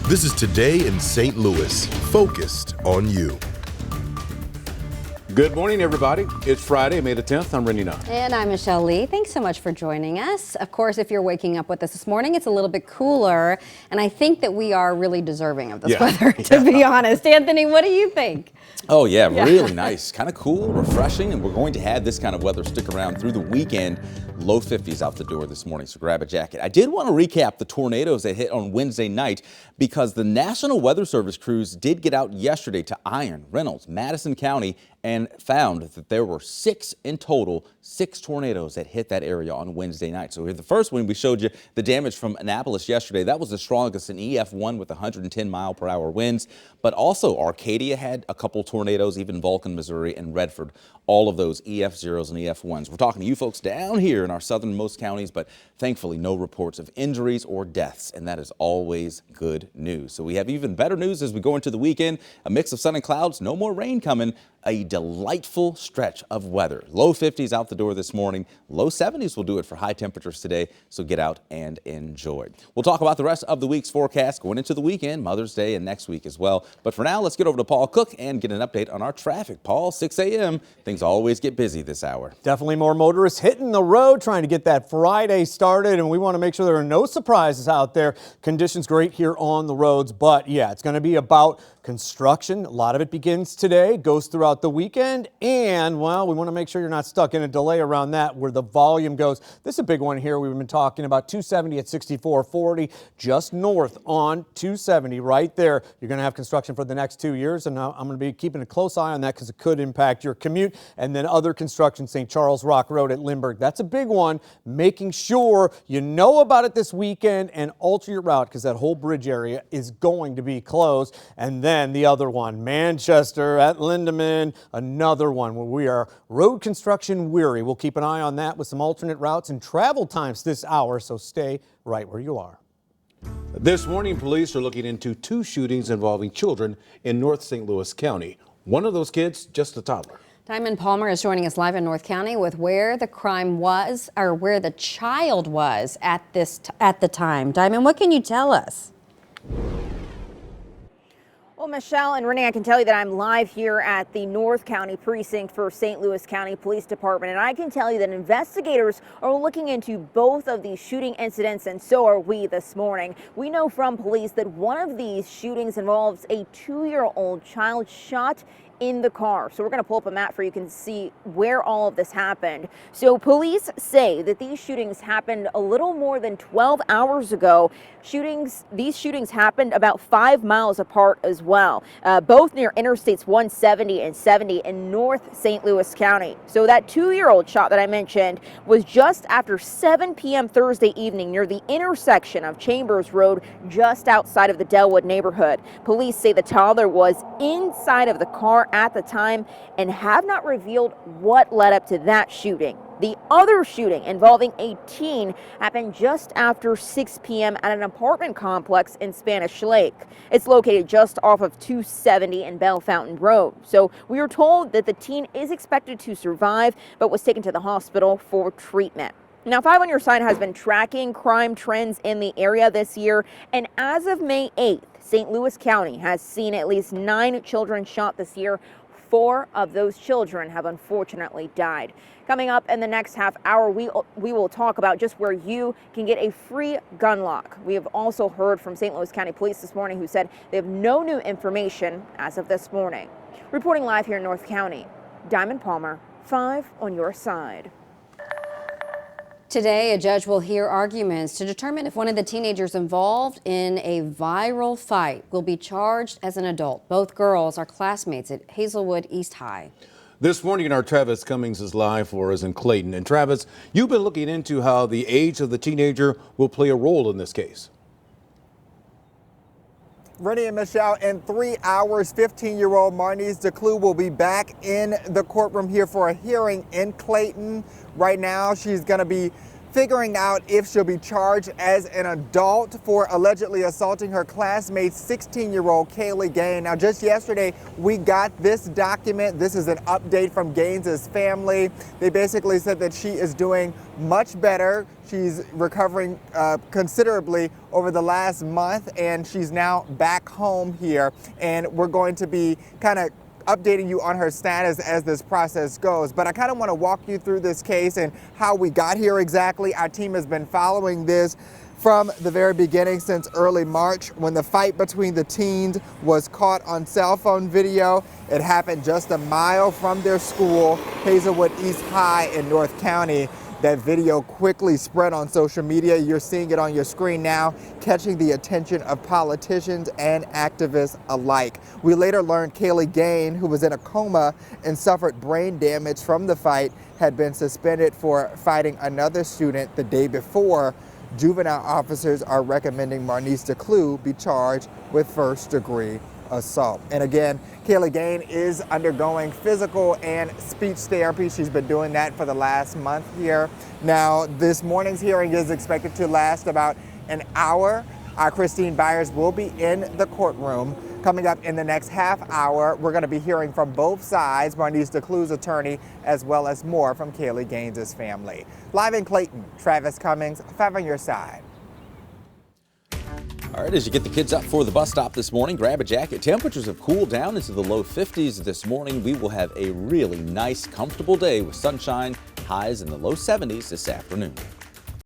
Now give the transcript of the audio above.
This is Today in St. Louis, focused on you. Good morning, everybody. It's Friday, May the 10th. I'm Randy Knott. And I'm Michelle Lee. Thanks so much for joining us. Of course, if you're waking up with us this morning, it's a little bit cooler, and I think that we are really deserving of this weather, to be honest. Anthony, what do you think? Oh, yeah, really nice. Kind of cool, refreshing, and we're going to have this kind of weather stick around through the weekend. Low 50s out the door this morning, so grab a jacket. I did want to recap the tornadoes that hit on Wednesday night because the National Weather Service crews did get out yesterday to Iron, Reynolds, Madison County, and found that there were 6 in total, 6 tornadoes that hit that area on Wednesday night. So the first one, we showed you the damage from Annapolis yesterday. That was the strongest, an EF1 with 110-mile-per-hour winds. But also Arcadia had a couple tornadoes, even Vulcan, Missouri, and Redford. All of those EF0s and EF1s. We're talking to you folks down here in our southernmost counties, but thankfully no reports of injuries or deaths, and that is always good news. So we have even better news as we go into the weekend. A mix of sun and clouds, no more rain coming. A delightful stretch of weather. Low 50s out the door this morning. Low 70s will do it for high temperatures today, so get out and enjoy. We'll talk about the rest of the week's forecast going into the weekend, Mother's Day, and next week as well. But for now, let's get over to Paul Cook and get an update on our traffic. Paul, 6 a.m. Things always get busy this hour. Definitely more motorists hitting the road, trying to get that Friday started, and we want to make sure there are no surprises out there. Conditions great here on the roads, but yeah, it's going to be about construction. A lot of it begins today, goes throughout the weekend, and well, we want to make sure you're not stuck in a delay around that where the volume goes. This is a big one here. We've been talking about 270 at 6440, just north on 270 right there. You're going to have construction for the next 2 years, and I'm going to be keeping a close eye on that because it could impact your commute. And then other construction, St. Charles Rock Road at Lindbergh. That's a big one. Making sure you know about it this weekend and alter your route because that whole bridge area is going to be closed. And then the other one, Manchester at Lindeman, another one where we are road construction weary. We'll keep an eye on that with some alternate routes and travel times this hour, so stay right where you are. This morning, police are looking into 2 shootings involving children in North St. Louis County. One of those kids, just a toddler. Diamond Palmer is joining us live in North County with where the crime was, or where the child was at the time. Diamond, what can you tell us? Well, Michelle and Renee, I can tell you that I'm live here at the North County Precinct for St. Louis County Police Department, and I can tell you that investigators are looking into both of these shooting incidents, and so are we this morning. We know from police that one of these shootings involves a 2-year-old child shot in the car. So we're going to pull up a map for you can see where all of this happened. So police say that these shootings happened a little more than 12 hours ago. These shootings happened about 5 miles apart as well, both near Interstates 170 and 70 in North St. Louis County. So that 2-year-old shot that I mentioned was just after 7 p.m. Thursday evening near the intersection of Chambers Road, just outside of the Delwood neighborhood. Police say the toddler was inside of the car at the time and have not revealed what led up to that shooting. The other shooting involving a teen happened just after 6 p.m. at an apartment complex in Spanish Lake. It's located just off of 270 and Bell Fountain Road. So we are told that the teen is expected to survive, but was taken to the hospital for treatment. Now, 5 on Your Side has been tracking crime trends in the area this year, and as of May 8th, St. Louis County has seen at least 9 children shot this year. 4 of those children have unfortunately died. Coming up in the next half hour, we will talk about just where you can get a free gun lock. We have also heard from St. Louis County Police this morning who said they have no new information as of this morning. Reporting live here in North County, Diamond Palmer, 5 on Your Side. Today, a judge will hear arguments to determine if one of the teenagers involved in a viral fight will be charged as an adult. Both girls are classmates at Hazelwood East High. This morning, our Travis Cummings is live for us in Clayton. And Travis, you've been looking into how the age of the teenager will play a role in this case. Rennie and Michelle, in 3 hours, 15-year-old Marnice DeClue will be back in the courtroom here for a hearing in Clayton. Right now, she's going to be figuring out if she'll be charged as an adult for allegedly assaulting her classmate, 16-year-old Kaylee Gaines. Now, just yesterday, we got this document. This is an update from Gaines' family. They basically said that she is doing much better. She's recovering considerably over the last month, and she's now back home here. And we're going to be kind of updating you on her status as this process goes. But I kind of want to walk you through this case and how we got here exactly. Our team has been following this from the very beginning since early March when the fight between the teens was caught on cell phone video. It happened just a mile from their school, Hazelwood East High in North County. That video quickly spread on social media. You're seeing it on your screen now, catching the attention of politicians and activists alike. We later learned Kaylee Gaines, who was in a coma and suffered brain damage from the fight, had been suspended for fighting another student the day before. Juvenile officers are recommending Marnice DeClue be charged with first-degree assault. And again, Kaylee Gaines is undergoing physical and speech therapy. She's been doing that for the last month here. Now, this morning's hearing is expected to last about an hour. Christine Byers will be in the courtroom. Coming up in the next half hour, we're going to be hearing from both sides, Marnice DeClue's attorney, as well as more from Kaylee Gaines' family. Live in Clayton, Travis Cummings, 5 on your side. All right, as you get the kids up for the bus stop this morning, grab a jacket. Temperatures have cooled down into the low 50s this morning. We will have a really nice, comfortable day with sunshine, highs in the low 70s this afternoon.